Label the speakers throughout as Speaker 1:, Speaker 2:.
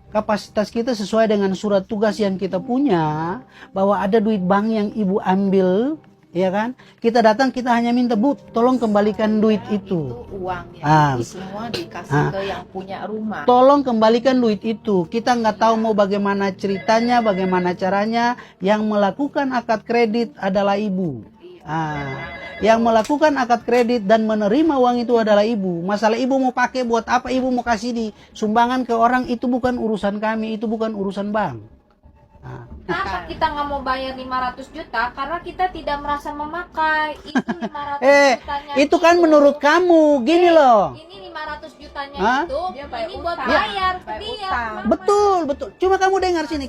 Speaker 1: kapasitas kita sesuai dengan surat tugas yang kita punya, bahwa ada duit bank yang ibu ambil, ya kan? Kita datang, kita hanya minta, Bu, tolong kembalikan duit itu.
Speaker 2: Uang yang itu semua dikasih ke yang punya rumah.
Speaker 1: Tolong kembalikan duit itu. Kita nggak tahu mau bagaimana ceritanya, bagaimana caranya. Yang melakukan akad kredit adalah ibu. Yang melakukan akad kredit dan menerima uang itu adalah ibu. Masalah ibu mau pakai buat apa, ibu mau kasih di sumbangan ke orang, itu bukan urusan kami, itu bukan urusan bank.
Speaker 2: Kenapa kita nggak mau bayar 500 juta? Karena kita tidak merasa memakai. Itu 500 jutanya
Speaker 1: itu kan menurut kamu, gini loh.
Speaker 2: Ini 500 jutanya itu, ini buat bayar ke dia.
Speaker 1: Betul, betul. Cuma kamu dengar sini.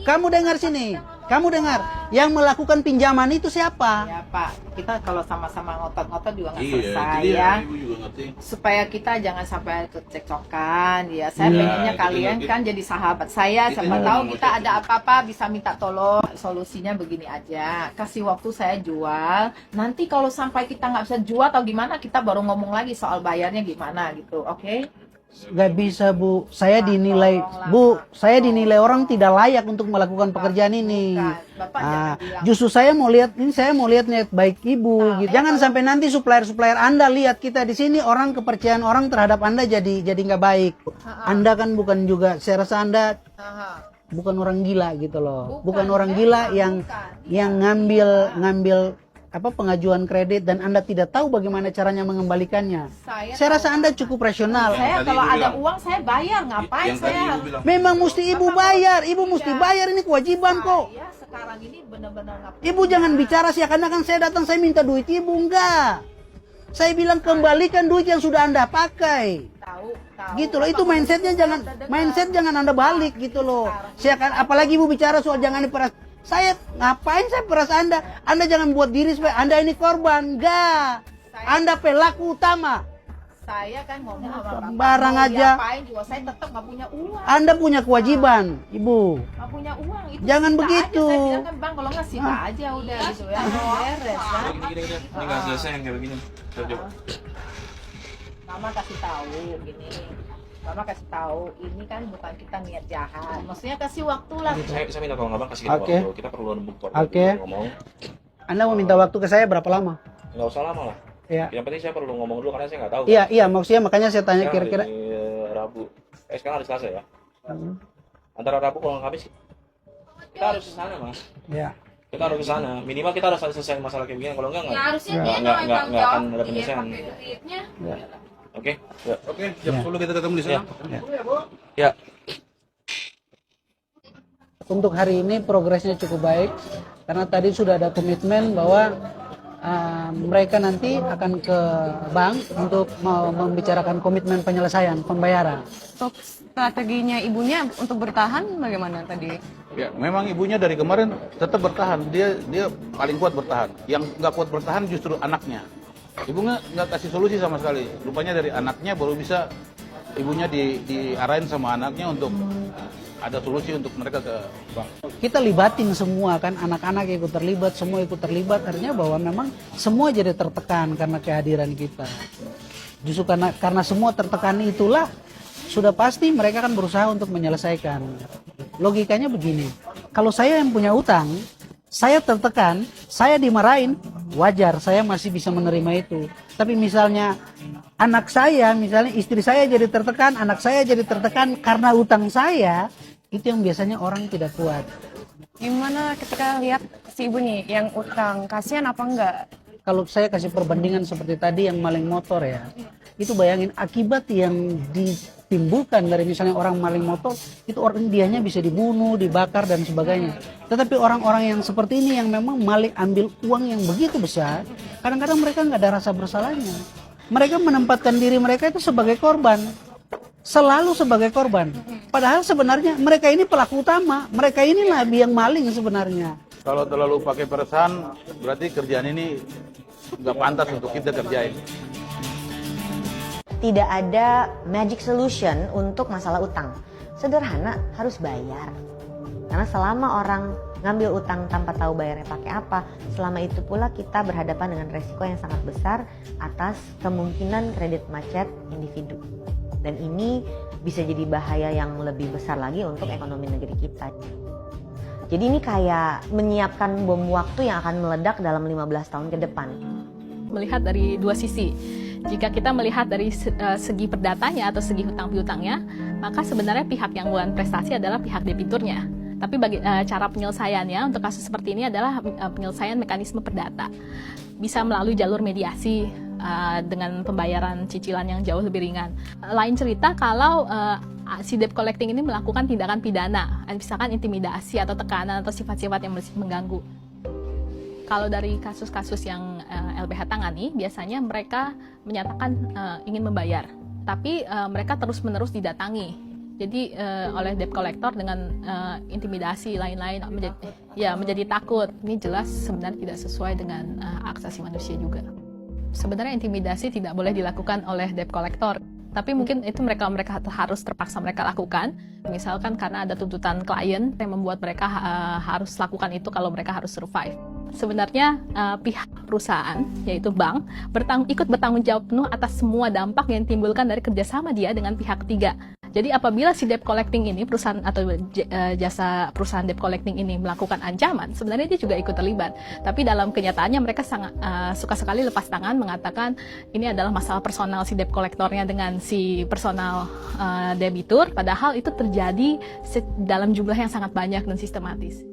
Speaker 1: Kamu dengar sini. Kamu dengar. Yang melakukan pinjaman itu siapa?
Speaker 2: Ya Pak, kita kalau sama-sama ngotot-ngotot juga nggak selesai
Speaker 3: ya.
Speaker 2: ya.
Speaker 3: Ibu juga ngerti.
Speaker 2: Supaya kita jangan sampai kecekcokan ya. Saya pengennya kalian kan jadi sahabat saya. Siapa tahu kita ada apa-apa bisa minta tolong. Solusinya begini aja. Kasih waktu saya jual. Nanti kalau sampai kita nggak bisa jual atau gimana, kita baru ngomong lagi soal bayarnya gimana gitu. Oke?
Speaker 1: Gak bisa, Bu. Saya dinilai, Bu, saya dinilai orang tidak layak untuk melakukan pekerjaan ini. Justru saya mau lihat ini, saya mau lihat niat baik ibu. Gitu. Jangan sampai nanti supplier Anda lihat kita di sini, orang kepercayaan orang terhadap Anda jadi nggak baik. Anda kan bukan juga, saya rasa Anda bukan orang gila gitu loh. Bukan orang gila yang ngambil apa pengajuan kredit dan Anda tidak tahu bagaimana caranya mengembalikannya. Saya rasa Anda cukup rasional.
Speaker 2: Saya kalau ada uang saya bayar, ngapain saya?
Speaker 1: Memang mesti ibu bayar, ibu mesti bayar, ini kewajiban kok.
Speaker 2: Sekarang ini benar-benar
Speaker 1: Ibu jangan bicara seakan-akan saya datang saya minta duit ibu, enggak. Saya bilang kembalikan duit yang sudah Anda pakai. Gitu loh, itu mindset jangan Anda balik gitu loh. Apalagi ibu bicara soal jangan diperas. Saya ngapain saya peras Anda? Anda jangan buat diri supaya Anda ini korban. Enggak. Anda pelaku utama.
Speaker 2: Saya kan ngomong sama
Speaker 1: barang aja.
Speaker 2: Diapain juga saya tetap nggak punya uang.
Speaker 1: Anda punya kewajiban, Ibu.
Speaker 2: Nggak punya uang itu.
Speaker 1: Jangan begitu.
Speaker 2: Saya bilang kan Bang, kalau nggak sita aja udah gitu ya. Beres kan.
Speaker 3: Ini nggak selesai yang kayak begini. Coba.
Speaker 2: Mama kasih tahu gini. Mama kasih tahu, ini kan bukan kita niat jahat. Maksudnya kasih waktu lah.
Speaker 3: Saya minta tolong abang kasih kita waktu. Kita perlu bukti ngomong.
Speaker 1: Anda mau minta waktu ke saya berapa lama?
Speaker 3: Nggak usah lama lah.
Speaker 1: Ya.
Speaker 3: Yang penting saya perlu ngomong dulu karena saya nggak tahu.
Speaker 1: Iya, maksudnya makanya saya tanya kira-kira.
Speaker 3: Rabu. Sekarang hari Selasa ya. Antara Rabu kalau Kamis kita harus ke sana, Mas.
Speaker 1: Iya.
Speaker 3: Kita harus ke sana. Minimal kita harus selesai masalah kayak begini. Kalau enggak
Speaker 2: harusnya
Speaker 3: nggak akan ada penyelesaian.
Speaker 1: Ya.
Speaker 3: Oke. Ya.
Speaker 4: Oke, jam 10 kita ketemu di sana.
Speaker 3: Ya.
Speaker 1: Untuk hari ini progresnya cukup baik karena tadi sudah ada komitmen bahwa mereka nanti akan ke bank untuk membicarakan komitmen penyelesaian pembayaran.
Speaker 5: Untuk strateginya ibunya untuk bertahan bagaimana tadi?
Speaker 4: Ya, memang ibunya dari kemarin tetap bertahan. Dia paling kuat bertahan. Yang nggak kuat bertahan justru anaknya. Ibu nggak kasih solusi sama sekali. Rupanya dari anaknya baru bisa ibunya diarahin sama anaknya untuk ada solusi untuk mereka ke bank.
Speaker 1: Kita libatin semua kan, anak-anak ikut terlibat, semua ikut terlibat, artinya bahwa memang semua jadi tertekan karena kehadiran kita. Justru karena semua tertekan itulah sudah pasti mereka kan berusaha untuk menyelesaikan. Logikanya begini, kalau saya yang punya utang, saya tertekan, saya dimarahin, wajar, saya masih bisa menerima itu. Tapi misalnya anak saya, misalnya istri saya jadi tertekan, anak saya jadi tertekan karena utang saya, itu yang biasanya orang tidak kuat.
Speaker 5: Gimana ketika lihat si ibu nih yang utang, kasihan apa enggak?
Speaker 1: Kalau saya kasih perbandingan seperti tadi yang maling motor ya, itu bayangin akibat yang ditimbulkan dari misalnya orang maling motor, itu orang dianya bisa dibunuh, dibakar dan sebagainya. Tetapi orang-orang yang seperti ini yang memang maling ambil uang yang begitu besar, kadang-kadang mereka nggak ada rasa bersalahnya. Mereka menempatkan diri mereka itu sebagai korban, selalu sebagai korban. Padahal sebenarnya mereka ini pelaku utama, mereka inilah yang maling sebenarnya.
Speaker 4: Kalau terlalu pakai perasaan, berarti kerjaan ini nggak pantas untuk kita kerjain.
Speaker 6: Tidak ada magic solution untuk masalah utang. Sederhana, harus bayar. Karena selama orang ngambil utang tanpa tahu bayarnya pakai apa, selama itu pula kita berhadapan dengan resiko yang sangat besar atas kemungkinan kredit macet individu. Dan ini bisa jadi bahaya yang lebih besar lagi untuk ekonomi negeri kita. Jadi ini kayak menyiapkan bom waktu yang akan meledak dalam 15 tahun ke depan.
Speaker 7: Melihat dari dua sisi. Jika kita melihat dari segi perdatanya atau segi hutang piutangnya, maka sebenarnya pihak yang melakukan prestasi adalah pihak debiturnya. Tapi cara penyelesaiannya untuk kasus seperti ini adalah penyelesaian mekanisme perdata. Bisa melalui jalur mediasi dengan pembayaran cicilan yang jauh lebih ringan. Lain cerita kalau si debt collecting ini melakukan tindakan pidana, misalkan intimidasi atau tekanan atau sifat-sifat yang mengganggu. Kalau dari kasus-kasus yang LBH tangani, biasanya mereka menyatakan ingin membayar, tapi mereka terus-menerus didatangi. Jadi oleh debt collector dengan intimidasi lain-lain menjadi takut. Ini jelas sebenarnya tidak sesuai dengan hak asasi manusia juga. Sebenarnya intimidasi tidak boleh dilakukan oleh debt collector. Tapi mungkin itu mereka harus terpaksa mereka lakukan. Misalkan karena ada tuntutan klien yang membuat mereka harus lakukan itu kalau mereka harus survive. Sebenarnya pihak perusahaan, yaitu bank, ikut bertanggung jawab penuh atas semua dampak yang ditimbulkan dari kerjasama dia dengan pihak ketiga. Jadi apabila si debt collecting ini, perusahaan atau jasa perusahaan debt collecting ini melakukan ancaman, sebenarnya dia juga ikut terlibat. Tapi dalam kenyataannya mereka sangat suka sekali lepas tangan, mengatakan ini adalah masalah personal si debt collectornya dengan si personal debitur, padahal itu terjadi dalam jumlah yang sangat banyak dan sistematis.